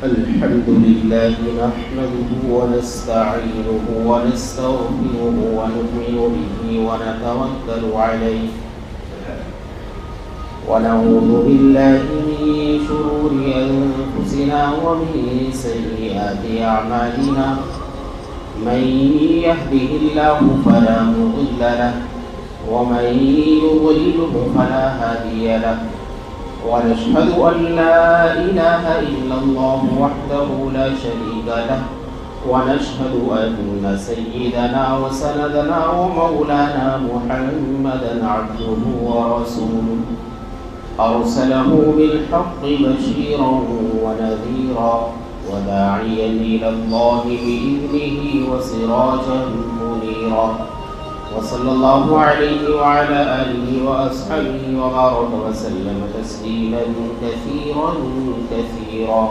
الحمد لله نحمده ونستعينه ونستغفره ونؤمن به ونتوكل عليه ونعوذ بالله من شرور أنفسنا ومن سيئات أعمالنا من يهده الله فلا مضل له ومن يضلله فلا هادي له ونشهد أن لا إله إلا الله وحده لا شريك له ونشهد أن سيدنا وسندنا ومولانا محمدا عبده ورسوله أرسله بالحق بشيرا ونذيرا وداعيا إلى الله بإذنه وسراجا منيرا وصلى الله عليه وعلى آله وأصحابه وبارك وسلم تسليما كثيرا كثيرا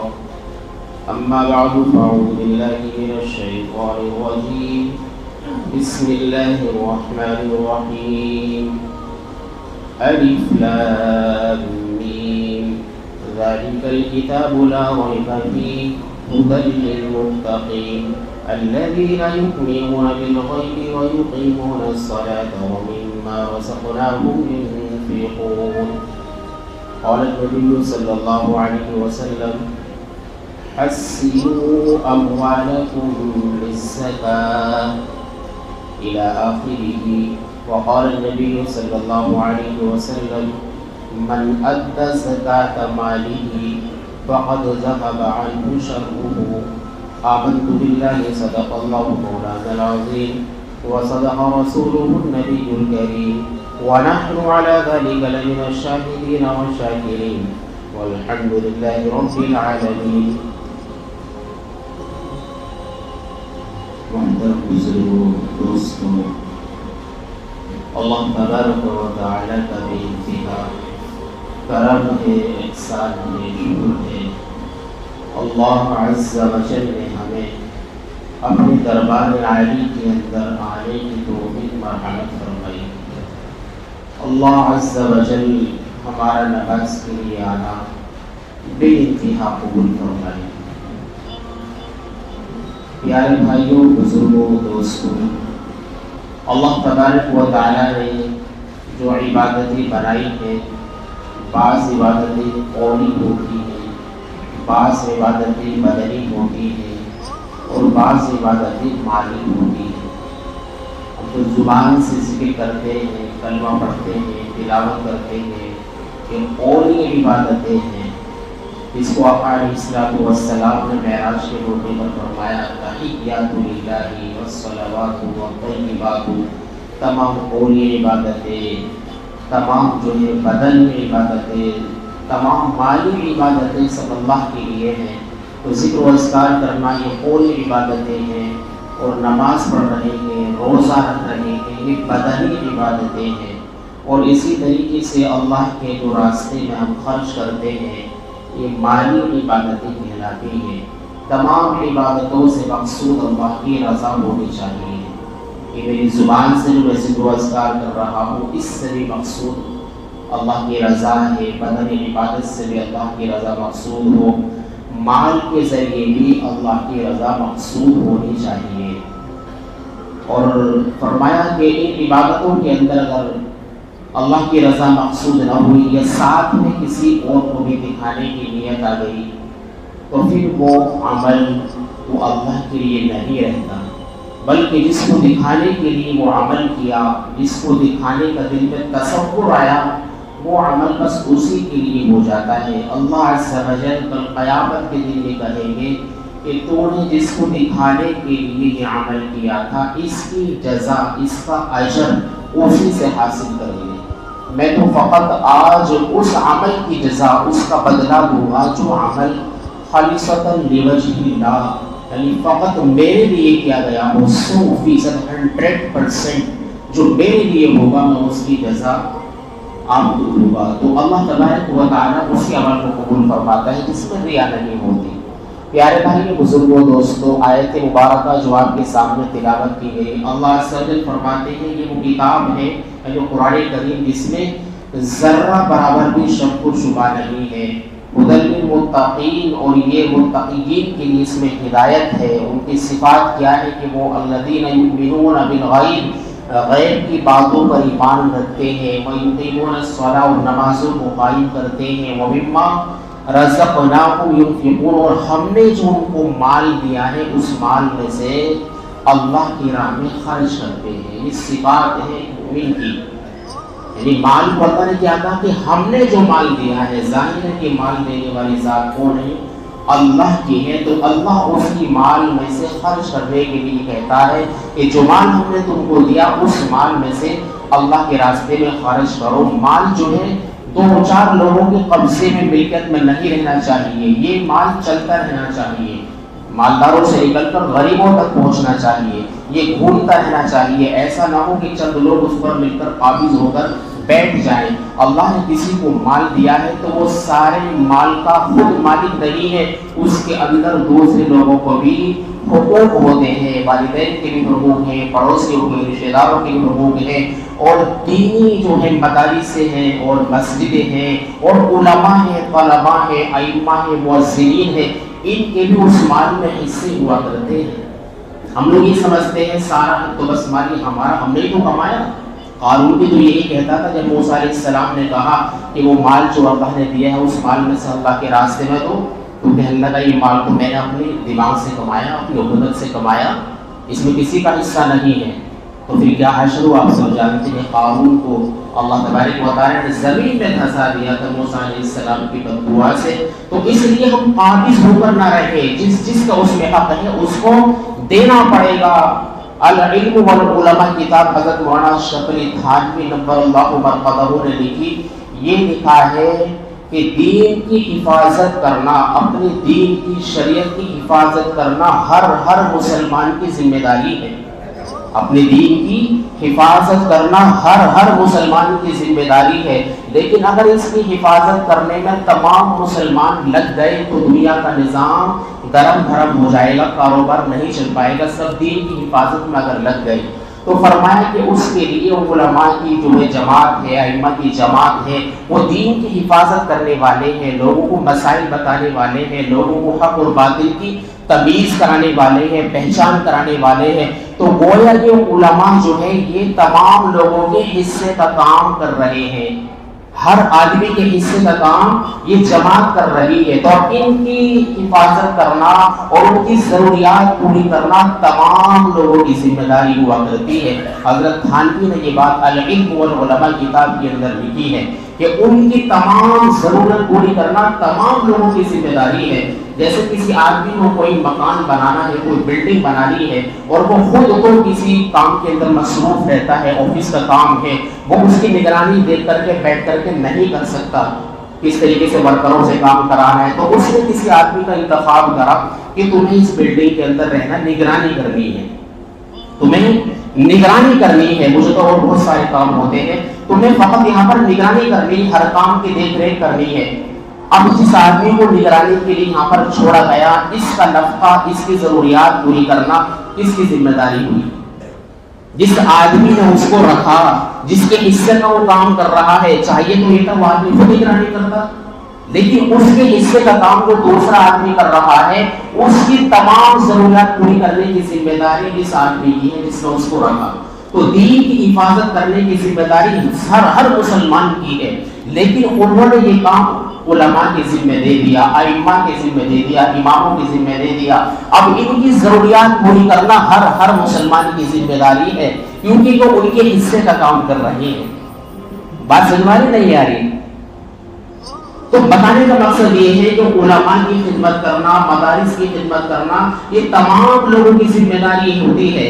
أما بعد فأعوذ بالله من الشيطان الرجيم بسم الله الرحمن الرحيم ألف لام ميم ذلك الكتاب لا ريب فيه هدى للمتقين الذين يؤمنون بالغيب ويقيمون الصلاة ومما رزقناهم ينفقون قال النبي صلى الله عليه وسلم حسنوا أموالكم للزكاة إلى آخره وقال النبي صلى الله عليه وسلم من أدى زكاة ماله فقد ذهب عنه شره آمنت بالله صدق الله مولانا العظيم وصدق رسوله النبي الكريم ونحن على ذلك لمن الشاهدين والشاكرين والحمد لله رب العالمين. محترم بزرگوں دوستوں، اللہ تبارک و تعالی کا بے انتہا کرم ہے، احسان ہے، شکر ہے. اللہ عز و جل نے ہمیں اپنے دربار عالی کے اندر آنے کی توفیق مرحمت فرمائی. اللہ عز و جل ہمارا نماز کے لیے آنا بے انتہا قبول فرمائی. پیارے بھائیوں، بزرگوں، دوستوں، اللہ تبارک و تعالی نے جو عبادتیں بنائی ہیں، بعض عبادتیں قولی ہوتی ہیں، بعض عبادتیں بدنی ہوتی ہیں اور بعض عبادتیں مالی ہوتی ہیں. ہم تو زبان سے ذکر کرتے ہیں، کلمہ پڑھتے ہیں، تلاوت کرتے ہیں، کہ قولی عبادتیں ہیں. اس کو آقا علیہ الصلوۃ والسلام نے معراج کے موقع پر فرمایا تحیات للہ والصلوات والطیبات. تمام قولی عبادتیں، تمام جو ہے بدنی عبادتیں، تمام مالی عبادتیں سب اللہ کے لیے ہیں. تو ذکر و اذکار کرنا یہ قولی عبادتیں ہیں، اور نماز پڑھ رہے ہیں، روزہ رکھ رہے ہیں، یہ بدنی عبادتیں ہیں. اور اسی طریقے سے اللہ کے جو راستے میں ہم خرچ کرتے ہیں یہ مالی عبادتیں کہلاتی ہیں. تمام عبادتوں سے مقصود اللہ کی رضا ہونی چاہیے. کہ میری زبان سے جو میں ذکر و اذکار کر رہا ہوں اس سے بھی مقصود اللہ کی رضا ہے، بدنی عبادت سے بھی اللہ کی رضا مقصود ہو، مال کے ذریعے بھی اللہ کی رضا مقصود ہونی چاہیے. اور فرمایا کہ ان عبادتوں کے اندر اگر اللہ کی رضا مقصود نہ ہوئی یا ساتھ میں کسی اور کو بھی دکھانے کی نیت آ گئی تو پھر وہ عمل وہ اللہ کے لیے نہیں رہتا، بلکہ جس کو دکھانے کے لیے وہ عمل کیا، جس کو دکھانے کا دل میں تصور آیا، وہ عمل بس اسی کے لیے ہو جاتا ہے. اللہ عز و جل کل قیامت کے دن یہ کہیں گے کہ تو نے جس کو دکھانے کے لیے یہ عمل کیا تھا اس کی جزا، اس کا اجر اسی سے حاصل کر لے. میں تو فقط آج اس عمل کی جزا، اس کا بدلہ دوں گا جو عمل خالصۃ لوجہ اللہ، یعنی فقط میرے لیے کیا گیا ہو، 100%، 100% جو میرے لیے ہوگا میں اس کی جزا آپ کو دوں گا. تو اللہ تبارک و تعالیٰ اسی عمل کو قبول فرماتا ہے جس میں ریا نہیں ہوتی. پیارے بھائی، بزرگوں، دوستوں، آیت مبارکہ جو آپ کے سامنے تلاوت کی گئی، اللہ عز و جل فرماتے ہیں یہ وہ کتاب ہے جو قرآن کریم جس میں ذرہ برابر بھی شک و شبہ نہیں ہے. ہدی للمتقین، اور یہ متقین کے لیے اس میں ہدایت ہے۔ ان کی صفات کیا ہے کہ وہ الذین یؤمنون بالغیب، غیب کی باتوں پر ایمان رکھتے ہیں، ویقیمون الصلاۃ، اور نمازوں کو قائم کرتے ہیں، ومما رزقناہم ینفقون، اور ہم نے جو ان کو مال دیا ہے اس مال میں سے اللہ کی راہ میں خرچ کرتے ہیں۔ یہ صفات ہے مومن کی، یعنی مال کو اللہ نے کیا کہا کہ ہم نے جو مال دیا ہے، ظاہر ہے کہ مال دینے والی ذات کون ہے؟ اللہ کی ہے، تو اللہ اس کی مال میں سے خرچ کرنے کے لیے کہتا ہے کہ جو مال ہم نے تم کو دیا اس مال میں سے اللہ کے راستے میں خرچ کرو۔ مال جو ہے دو چار لوگوں کے قبضے میں ملکیت میں نہیں رہنا چاہیے، یہ مال چلتا رہنا چاہیے، مالداروں سے نکل کر غریبوں تک پہنچنا چاہیے، یہ گھومتا رہنا چاہیے، ایسا نہ ہو کہ چند لوگ اس پر مل کر قابض ہو کر بیٹھ جائیں۔ اللہ نے کسی کو مال دیا ہے تو وہ سارے مال کا خود مالک نہیں ہے، اس کے اندر دوسرے لوگوں کو بھی حقوق ہوتے ہیں، والدین کے بھی حقوق ہیں، پڑوسیوں کے، رشتہ داروں کے بھی حقوق ہیں، اور دینی جو ہے مدارس سے ہیں اور مسجدیں ہیں اور علماء ہیں، طلباء ہیں، ائمہ ہیں، مؤذنین ہیں، ان کے بھی اس مال میں حصے ہوا کرتے ہیں۔ ہم لوگ یہ سمجھتے ہیں سارا تو بس مال ہمارا، ہم نے ہی تو کمایا۔ قارون بھی تو یہی کہتا تھا جب موسیٰ علیہ السلام نے کہا کہ وہ مال جو اللہ نے دیا ہے اس مال میں سے اللہ کے راستے میں دو، تو کہنے لگا یہ مال تو میں نے اپنے دماغ سے کمایا، اپنی عبادت سے کمایا، اس میں کسی کا حصہ نہیں ہے۔ تو پھر کیا حشر ہوا؟ آپ سب جانتے ہیں قارون کو اللہ تبارک و تعالیٰ نے زمین میں دھسا دیا تھا موسیٰ علیہ السلام کی بددعا سے۔ تو اس لیے ہم قابض ہو کر نہ رہے، جس کا اس میں حق ہے اس کو دینا پڑے گا۔ العلم والعلماء کتاب حضرت مولانا اشرف علی تھانوی نور اللہ مرقدہ نے لکھی، یہ لکھا ہے کہ دین کی حفاظت کرنا، اپنے دین کی شریعت کی حفاظت کرنا ہر مسلمان کی ذمہ داری ہے۔ اپنے دین کی حفاظت کرنا ہر مسلمان کی ذمہ داری ہے، لیکن اگر اس کی حفاظت کرنے میں تمام مسلمان لگ گئے تو دنیا کا نظام گرم بھرم ہو جائے گا، کاروبار نہیں چل پائے گا۔ سب دین کی حفاظت میں اگر لگ گئے تو فرمایا کہ اس کے لیے علماء کی جو ہے جماعت ہے، ائمہ کی جماعت ہے، وہ دین کی حفاظت کرنے والے ہیں، لوگوں کو مسائل بتانے والے ہیں، لوگوں کو حق اور باطل کی تمیز کرانے والے ہیں، پہچان کرانے والے ہیں۔ تو گویا یہ علماء جو ہے یہ تمام لوگوں کے حصے کا کام کر رہے ہیں، ہر آدمی کے حصے کا کام یہ جماعت کر رہی ہے، تو ان کی حفاظت کرنا اور ان کی ضروریات پوری کرنا تمام لوگوں کی ذمہ داری ہوا کرتی ہے۔ حضرت تھانوی نے یہ بات العلم والعلماء کتاب کے اندر لکھی ہے کہ ان کی تمام ضرورت پوری کرنا تمام لوگوں کی ذمہ داری ہے۔ جیسے کسی آدمی کو کوئی مکان بنانا ہے، کوئی بلڈنگ بنانی ہے، اور وہ خود تو کسی کام کے اندر مصروف رہتا ہے، آفس کا کام ہے، وہ اس کی نگرانی دیکھ کر کے بیٹھ کر کے نہیں کر سکتا، کس طریقے سے ورکروں سے کام کرانا ہے، تو اس نے کسی آدمی کا انتخاب کرا کہ تمہیں اس بلڈنگ کے اندر رہنا، نگرانی کرنی ہے، تمہیں نگرانی کرنی ہے، مجھے تو اور بہت سارے کام ہوتے ہیں، تمہیں فقط یہاں پر نگرانی کرنی، ہر کام کی دیکھ ریکھ کرنی ہے۔ اب جس آدمی کو نگرانی کے لیے یہاں پر چھوڑا گیا، اس کا نفقہ، اس کی ضروریات پوری کرنا کس کی ذمہ داری ہوئی؟ جس آدمی نے اس کو رکھا، جس کے حصے کا وہ کام کر رہا ہے، چاہیے تو یہ تھا وہ آدمی خود نگرانی کرتا، لیکن اس کے حصے کا کام جو دوسرا آدمی کر رہا ہے، اس کی تمام ضروریات پوری کرنے کی ذمہ داری اس آدمی کی ہے جس نے اس کو رکھا۔ تو دین کی حفاظت کرنے کی ذمہ داری ہر مسلمان کی ہے، لیکن انہوں نے یہ کام علماء کی ذمہ دے دیا، ائمہ کی ذمہ دے دیا، اماموں کی ذمہ دے دیا۔ اب ان کی ضروریات پوری کرنا ہر مسلمان کی ذمہ داری ہے، کیونکہ وہ ان کے حصے کا کام کر رہے ہیں۔ بات سنواری نہیں آ رہی؟ تو بتانے کا مقصد یہ ہے کہ علماء کی خدمت کرنا، مدارس کی خدمت کرنا، یہ تمام لوگوں کی ذمہ داری ہوتی ہے۔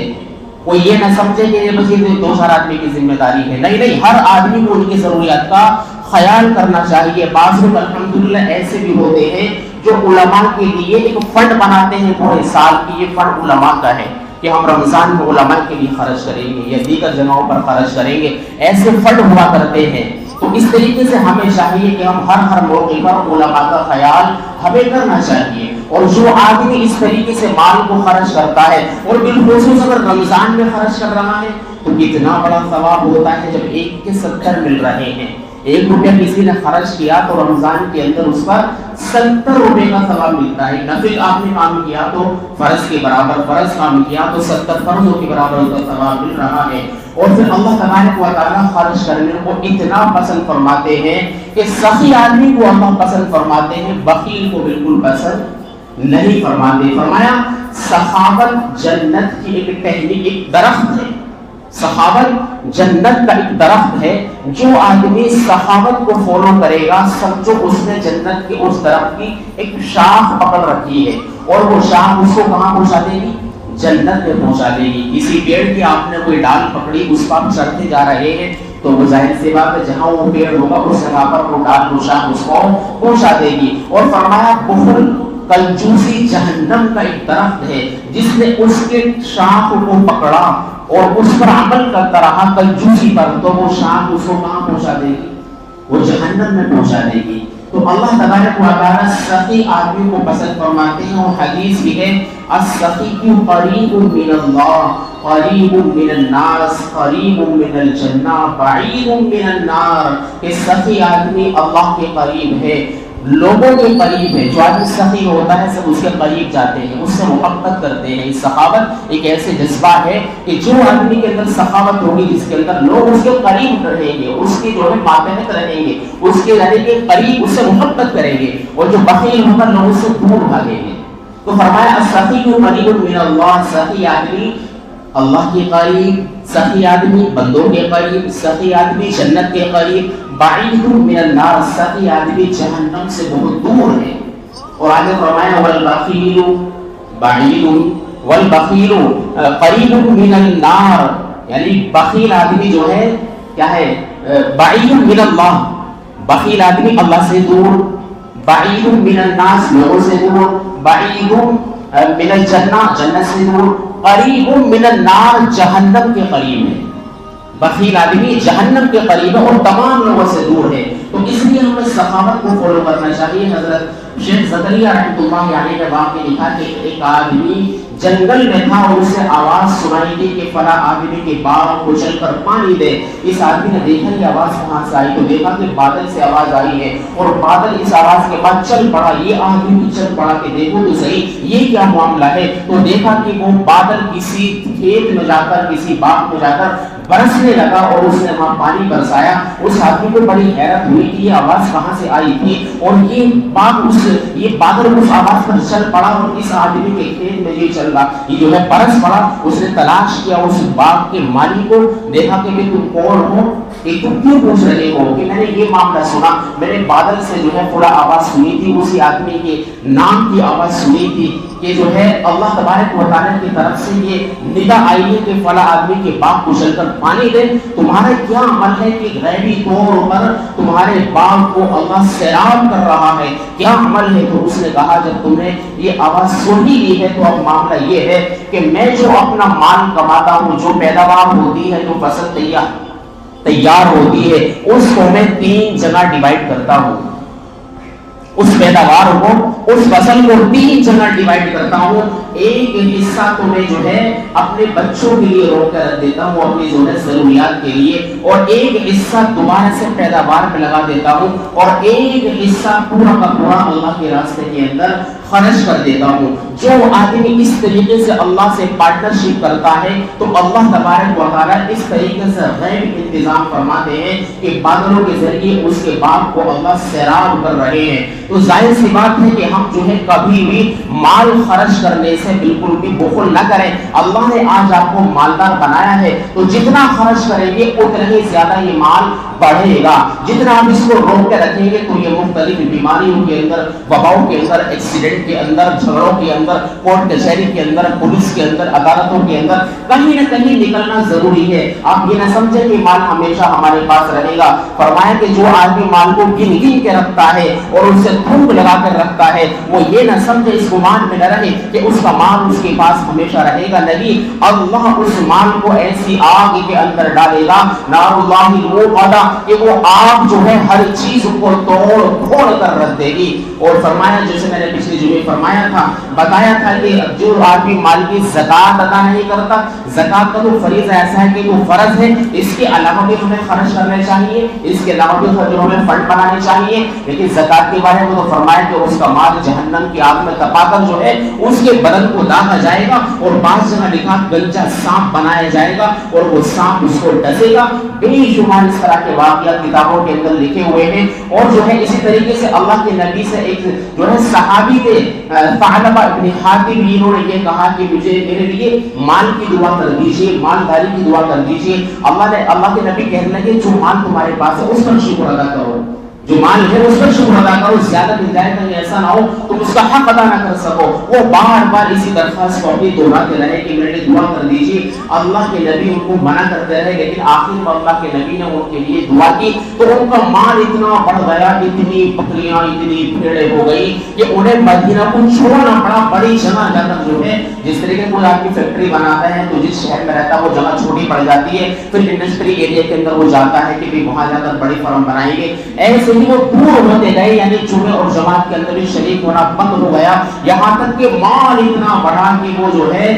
کوئی یہ نہ سمجھے کہ یہ بس یہ دو چار آدمی کی ذمہ داری ہے، نہیں، ہر آدمی کو ان کی ضروریات کا خیال کرنا چاہیے۔ بعض لوگ الحمدللہ ایسے بھی ہوتے ہیں جو علماء کے لیے ایک فنڈ بناتے ہیں پورے سال کی، یہ فنڈ علماء کا ہے کہ ہم رمضان میں علماء کے لیے خرچ کریں گے یا دیگر جگہوں پر خرچ کریں گے، ایسے فنڈ ہوا کرتے ہیں۔ تو اس طریقے سے ہمیں چاہیے کہ ہم ہر موقع پر علماء کا خیال ہمیں کرنا چاہیے، اور جو آدمی اس طریقے سے مال کو خرچ کرتا ہے اور بالخصوص اگر رمضان میں خرچ کر رہا ہے تو کتنا بڑا ثواب ہوتا ہے جب 1 کے 70 مل رہے ہیں، 1 روپیہ کسی نے خرچ کیا تو رمضان کے اندر اس پر 70 روپے کا ثواب ملتا ہے. نفل آپ نے کام کیا تو فرض کے برابر، فرض کام کیا تو 70 فرضوں کے برابر اس کا ثواب مل رہا ہے. اور پھر اللہ تبارک و تعالیٰ خرچ کرنے کو اتنا پسند فرماتے ہیں کہ سخی آدمی کو اللہ پسند فرماتے ہیں، بخیل کو بالکل پسند نہیں فرماتے. فرمایا سخاوت جنت کی ایک ٹہنی، ایک درخت ہے. سخاوت جنت کا ایک درخت ہے. جو آدمی سخاوت کو فالو کرے گا سمجھو اس نے جنت کے اس درخت کی ایک شاخ پکڑ رکھی ہے، اور وہ شاخ اس کو کہاں پہنچا دے گی؟ جنت میں پہنچا دے گی. کسی پیڑ کی آپ نے کوئی ڈال پکڑی، اس پر چڑھتے جا رہے ہیں تو وہ ظاہر سی بات ہے جہاں وہ پیڑ ہوگا اس جگہ پر وہ ڈال، وہ شاخ اس کو پہنچا دے گی. اور فرمایا بخل کنجوسی جہنم کا ایک درخت ہے، جس نے اس کے شاخ کو پکڑا اور اس پر عمل کرتا رہا کنجوسی پر، تو وہ شاخ اس کو کہاں پہنچا دے گی؟ وہ جہنم میں پہنچا دے گی. تو اللہ تبارک و تعالیٰ سخی آدمی کو پسند فرماتے ہیں. اور حدیث بھی ہے السخی قریب من اللہ، قریب من الناس، قریب من الجنہ، بعید من النار. کہ سخی آدمی اللہ کے قریب ہے، لوگوں کے قریب ہے. جو آدمی سخی ہوتا ہے سب اس کے قریب جاتے ہیں، اس سے محبت کرتے ہیں. سخاوت ایک ایسے جذبہ ہے کہ جو آدمی کے اندر سخاوت ہوگی، جس کے اندر لوگ اس کے قریب رہیں گے، اس کی جو ہے ماتحت رہیں گے، اس کے یعنی کہ قریب اس سے محبت کریں گے. اور جو بخیل ہوگا لوگ اس سے دور بھاگیں گے. تو فرمایا السخی قریب من اللہ، سخی آدمی اللہ کے قریب، سخی آدمی بندوں کے قریب، سخی آدمی جنت کے قریب، بعید من النار، سخی آدمی جہنم سے بہت دور ہے. اور آگے فرمایا والبخیل بعید والبخیل قریب من النار، یعنی بخیل آدمی جو ہے کیا ہے؟ بعید من اللہ، بخیل آدمی اللہ سے دور، بعید من الناس لوگوں سے دور، بعید من الجنہ جنت سے دور، قریب من النار جہنم کے قریب ہے. بخیل آدمی جہنم کے قریب ہے اور تمام لوگوں سے دور ہے. تو اس لیے ہمیں سخاوت کو فالو کرنا چاہیے. حضرت شیخ زکریا رحمۃ اللہ علیہ نے واقعہ لکھا کہ ایک آدمی جنگل میں تھا اور اسے آواز سنائی دی کہ فلاں آدمی کے باغ کو چل کر پانی دے. اس آدمی نے دیکھا یہ آواز کہاں سے آئی، تو دیکھا کہ بادل سے آواز آئی ہے، اور بادل اس آواز کے بعد چل پڑا. یہ آدمی بھی چل پڑا کہ دیکھو تو صحیح یہ کیا معاملہ ہے. تو دیکھا کہ وہ بادل کسی کھیت میں جا کر، کسی باغ میں جا کر برسنے لگا اور اس نے وہاں پانی برسایا. اس آدمی کو بڑی حیرت ہوئی کہ یہ آواز کہاں سے آئی تھی، اور یہ بادل اس آواز پر چل پڑا اور اس آدمی کے کھیت میں یہ چل رہا، یہ جو ہے برس پڑا. اس نے تلاش کیا اس باغ کے مالک کو، دیکھا کہ تم کون ہو، کہ تم کیوں پوچھ رہے ہو؟ کہ میں نے یہ معاملہ سنا، میں نے بادل سے جو ہے پورا آواز سنی تھی، اسی آدمی کے نام کی آواز سنی تھی کہ جو ہے اللہ تبارک و تعالیٰ کی طرف سے یہ ندا آئی ہے کہ فلاں آدمی کے باغ کو چل کر پانی دے. تمہارا کیا عمل ہے کہ غیبی طور پر تمہارے باغ کو اللہ سیراب کر رہا ہے، کیا عمل ہے؟ تو اس نے کہا جب تم نے یہ آواز سن ہی لی ہے تو اب معاملہ یہ ہے کہ میں جو اپنا مال کماتا ہوں، جو پیداوار ہوتی ہے، جو فصل تیار ہوتی ہے، اس کو میں 3 جگہ ڈیوائیڈ کرتا ہوں. اس پیداوار کو، اس فصل کو 3 جگہ ڈیوائیڈ کرتا ہوں. ایک حصہ تو میں جو ہے اپنے بچوں کے لیے روک کر رکھ دیتا ہوں، اپنی جو ہے ضروریات کے لیے، اور ایک حصہ دوبارہ سے پیداوار میں لگا دیتا ہوں، اور ایک حصہ پورا کا پورا اللہ کے راستے کے اندر خرچ کر دیتا ہوں. جو آدمی اس طریقے سے اللہ سے پارٹنرشپ کرتا ہے تو اللہ تبارک و تعالیٰ اس طریقے سے غیب انتظام فرماتے ہیں کہ بادلوں کے ذریعے اس کے باغ کو اللہ سیراب کر رہے ہیں. تو ظاہر سی بات ہے کہ ہم جو ہے کبھی بھی مال خرچ کرنے سے بالکل بھی بخل نہ کریں. اللہ نے آج آپ کو مالدار بنایا ہے تو جتنا خرچ کریں گے اتنا ہی زیادہ یہ مال بڑھے گا. جتنا آپ اس کو روک کے رکھیں گے تو یہ مختلف بیماریوں کے اندر، وباؤں کے اندر، ایکسیڈنٹ کے اندر، جھگڑوں کے اندر، کورٹ کچہری کے اندر، پولیس کے اندر، عدالتوں کے اندر کہیں نہ کہیں نکلنا ضروری ہے. آپ یہ نہ سمجھیں کہ مال ہمیشہ ہمارے پاس رہے گا. فرمایا کہ جو آدمی مال کو گن گن کے رکھتا ہے اور اسے تھوک لگا کر رکھتا ہے، وہ یہ نہ سمجھے، اس گمان میں نہ رہے کہ اس کا مال اس کے پاس ہمیشہ رہے گا. نہیں، اللہ اس مال کو ایسی آگ کے اندر ڈالے گا، نار اللہ الموقدہ، کہ وہ آگ جو ہے ہر چیز کو توڑ پھوڑ کر رکھ دے گی. اور فرمایا جیسے میں نے پچھلے جمعے فرمایا تھا, بتایا تھا کہ جو آدمی مال کی زکات ادا نہیں کرتا, زکات کا تو فریضہ ایسا ہے کہ وہ فرض ہے, اس کے علاوہ بھی ہمیں خرچ کرنے چاہیے, اس کے علاوہ بھی جو ہمیں فنڈ بنانے چاہیے, لیکن زکات کے بارے میں تو فرمایا کہ اس کا مال جہنم کی آگ میں تپا کر جو ہے اس کے بدن کو داغا جائے گا, اور بعض جگہ لکھا گنجا سانپ بنایا جائے گا اور وہ سانپ اس کو ڈسے گا. بے شمار اس طرح کے واقعات کتابوں کے اندر لکھے ہوئے ہیں. اور جو ہے اسی طریقے سے اللہ کے نبی سے ایک جو ہے صحابی تھے ثعلبہ ابن حاتم, انہوں نے یہ کہا کہ مجھے میرے لیے مال کی دعا کر دیجیے, مالداری کی دعا کر دیجیے. اللہ کے نبی کہنے لگے جو مال تمہارے پاس ہے اس پر شکر ادا کرو, جو مال ہے اس پر شکر ادا کرو, زیادہ مل جائے کہیں ایسا نہ ہو تم اس کا حق ادا نہ کر سکو. وہ بار بار اسی درخواست کو اپنی دہراتے رہے کہ میرے لیے دعا کر دیجیے. اللہ کے نبی ان کو منع کرتے رہے, لیکن آخر میں اللہ کے نبی نے ان کے لیے دعا کی تو ان کا مال اتنا بڑھ گیا, اتنی بکریاں اتنی بھیڑیں ہو گئی کہ انہیں مدینہ کو چھوڑنا پڑا. بڑی جگہ جا کر جو ہے جس طریقے کوئی آپ کی فیکٹری بناتا ہے تو جس شہر میں رہتا ہے وہ جگہ چھوٹی پڑ جاتی ہے, پھر انڈسٹری ایریا کے اندر وہ جاتا ہے کہ وہاں جا کر بڑی فرم بنائیں گے. ایسے وہ دور ہوتے گئے, یعنی جمعے اور جماعت کے اندر بھی شریک ہونا بند ہو گیا, یہاں تک کہ مال اتنا بڑھا کہ وہ جو ہے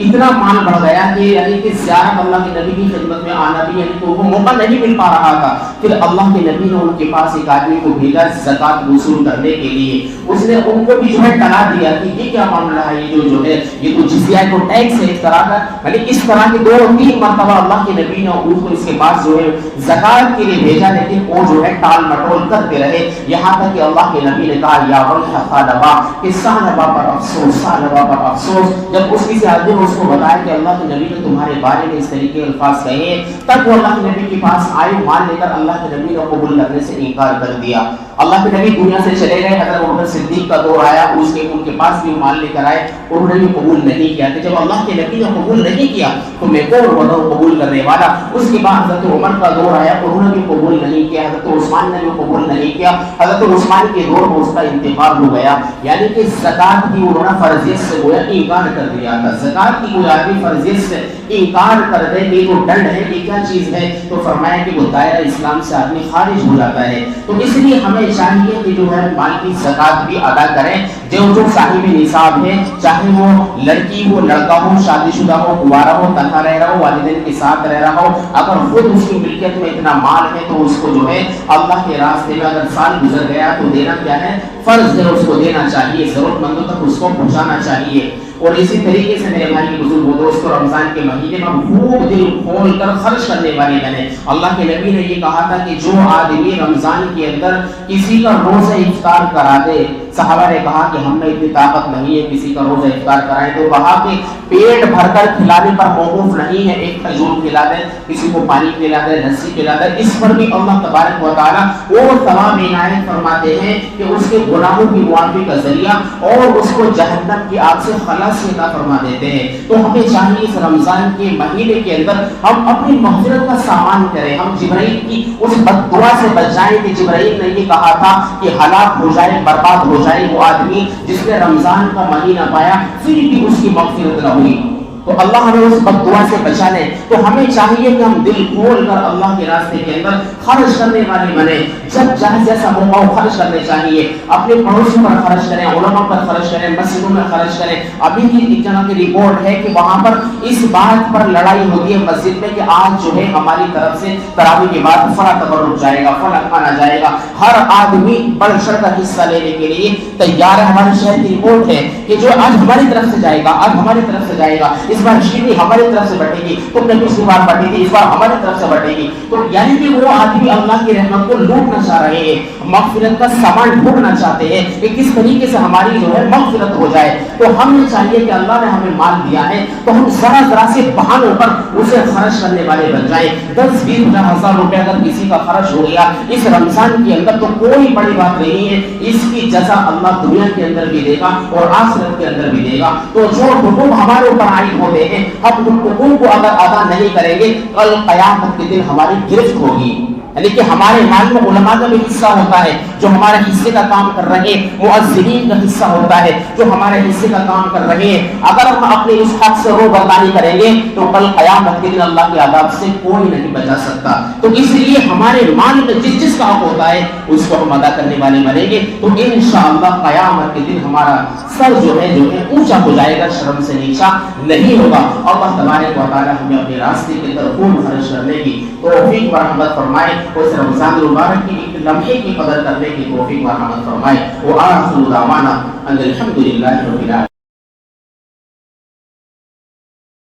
اتنا مال بڑھ گیا کہ یعنی کہ زیارت اللہ کے نبی کی خدمت میں آنا بھی یعنی تو وہ موقع نہیں مل پا رہا تھا. پھر اللہ کے نبی نے ان کے پاس ایک آدمی کو بھیجا زکات وصول کرنے کے لیے. اس نے ان کو بھی جو ہے ٹلا دیا کہ یہ کیا معاملہ ہے, یہ جو ہے یہ تو جزیہ کو ٹیکس ہے اس طرح کا. یعنی اس طرح کے 2-3 مرتبہ اللہ کے نبی نے ان کو اس کے پاس جو ہے زکات کے لیے بھیجا, لیکن وہ جو ہے ٹال مٹول کرتے رہے, یہاں تک کہ اللہ کے نبی نے کہا یا ویح ثعلبہ, کہ ثعلبہ پر افسوس, ثعلبہ پر افسوس. جب اس کسی آدمی نے اس کو بتایا کہ اللہ کے نبی نے تمہارے بارے میں اس طریقے الفاظ کہے, تب وہ اللہ کے نبی کے پاس آئے, مال لے کر اللہ کے نبی نے قبول کرنے سے انکار کر دیا. اللہ کے نبی دنیا سے چلے گئے, حضرت ابوبکر صدیق کا دور آیا, اس کے ان کے پاس بھی مال لے کر آئے, انہوں نے بھی قبول نہیں کیا. کہ جب اللہ کے نبی نے قبول نہیں کیا تو میں کون بتاؤں قبول کرنے والا. اس کے بعد حضرت عمر کا دور آیا, انہوں نے بھی قبول نہیں کیا, حضرت عثمان نے بھی قبول نہیں کیا. حضرت عثمان کے دور میں اس کا انتقال ہو گیا, یعنی کہ زکات کی انہوں نے فرضیت سے گویا انکار کر دیا تھا. زکات کی کوئی آدمی فرضیت سے انکار کر دے کہ وہ ڈنڈ ہے, یہ کیا چیز ہے, تو فرمایا کہ وہ دائرہ اسلام سے آدمی خارج ہو جاتا ہے. تو اس لیے ہمیں چاہیے کہ جو ہے مال کی زکات بھی ادا کریں. جو صاحب نصاب ہے, چاہے وہ لڑکی ہو لڑکا ہو, شادی شدہ ہو, کنوارا ہو, تنہا رہ رہا ہو, والدین کے ساتھ رہ رہا ہو, اگر خود اس کی ملکیت میں اتنا مال ہے تو اس کو جو ہے اللہ کے راستے میں اگر سال گزر گیا تو دینا کیا ہے, فرض ہے, اس کو دینا چاہیے, ضرورت مندوں تک اس کو پہنچانا چاہیے. اور اسی طریقے سے میرے بھائی بزرگ دوستو, رمضان کے مہینے میں خوب دل کھول کر خرچ کرنے والے بنے. اللہ کے نبی نے یہ کہا تھا کہ جو آدمی رمضان کے اندر کسی کا روزہ افطار کرا دے, صحابہ نے کہا کہ ہم میں اتنی طاقت نہیں ہے کسی کا روزہ افطار کرائیں, تو کہا کہ پیٹ بھر کر کھلانے پر موقوف نہیں ہے, ایک کھجور کھلا دے, کسی کو پانی پلا دے, لسی پلا دے, اس پر بھی اللہ تبارک و تعالیٰ وہ تمام عنایت فرماتے ہیں کہ اس کے گناہوں کی معافی کا ذریعہ اور اس کو جہنم کی آگ سے خلاص عطا فرما دیتے ہیں. تو ہمیں چاہیے اس رمضان کے مہینے کے اندر ہم اپنی مغفرت کا سامان کریں, ہم جبرائیل کی اس بد دعا سے بچ جائیں کہ جبرائیل نے یہ کہا تھا کہ ہلاک ہو جائے, برباد ہو جائے وہ آدمی جس نے رمضان کا مہینہ پایا پھر بھی اس کی مغفرت نہ ہوئی. تو اللہ ہمیں اس بد دعا سے بچا لے. تو ہمیں چاہیے کہ ہم دل کھول کر اللہ کے راستے کے اندر خرچ کرنے والے بنے. جب جہاں جیسا موقع ہو خرچ کرنے چاہیے, اپنے پڑوسیوں پر خرچ کریں, علماء پر خرچ کریں, مسجدوں میں خرچ کریں. ابھی کی ایک جگہ کی رپورٹ ہے کہ وہاں پر اس بات پر لڑائی ہوتی ہے مسجد میں کہ آج جو ہے ہماری طرف سے تراویح کے بعد فلاں تبرک جائے گا, فلاں کھانا جائے گا. ہر آدمی بڑھ چڑھ کر حصہ لینے کے لیے تیار ہے. ہمارے شہر کی رپورٹ ہے کہ جو آج ہماری طرف سے جائے گا, آج ہماری طرف سے جائے گا, اس بار شیرنی ہماری طرف سے بٹے گی, تم نے پچھلی بار بٹی تھی, اس بار ہماری طرف سے بٹے گی. تو یعنی کہ وہ آدمی اللہ کی رحمت کو لوٹنا چاہ رہے ہیں, مغفرت کا سامان ڈھونڈنا چاہتے ہیں کہ کس طریقے سے ہماری جو ہے مغفرت ہو جائے. تو ہمیں چاہیے کہ اللہ نے ہمیں مال دیا ہے تو ہم ذرا ذرا سے بہانوں پر اسے خرچ کرنے والے بن جائیں. 10-20 ہزار روپے اگر کسی کا خرچ ہو گیا اس رمضان کے اندر تو کوئی بڑی بات نہیں ہے, اس کی جزا اللہ دنیا کے اندر بھی دے گا اور آخرت کے اندر بھی دے گا. تو جو حقوق ہمارے اوپر عائد ہوتے ہیں ہم ان حقوق کو اگر ادا نہیں کریں گے, کل قیامت کے دن ہماری گرفت ہوگی. یعنی کہ ہمارے مال میں علماء کا بھی حصہ ہوتا ہے، جو ہمارے حصے کا کام کر رہے ہیں، مؤذنین کا حصہ ہوتا ہے جو ہمارے حصے کا کام کر رہے ہیں۔ اگر ہم اپنے اس حق سے روگردانی کریں گے تو کل قیامت کے دن اللہ کے عذاب سے کوئی نہیں بچا سکتا۔ تو اس لیے ہمارے مال میں جس جس کا حق ہوتا ہے اس کو ہم ادا کرنے والے بنیں گے تو انشاءاللہ قیامت کے دن ہمارا سر جو ہے اونچا ہو جائے گا، شرم سے نیچا نہیں ہوگا۔ اللہ تبارک و تعالی ہمیں اپنے راستے کی طرف خرچ کرنے کی توفیق و رحمت فرمائے، اس رمضان المبارک کی ایک لمحے کی قدر کرنے کی توفیق و رحمت فرمائے۔ وآخر دعوانا ان الحمد للہ رب العالمین۔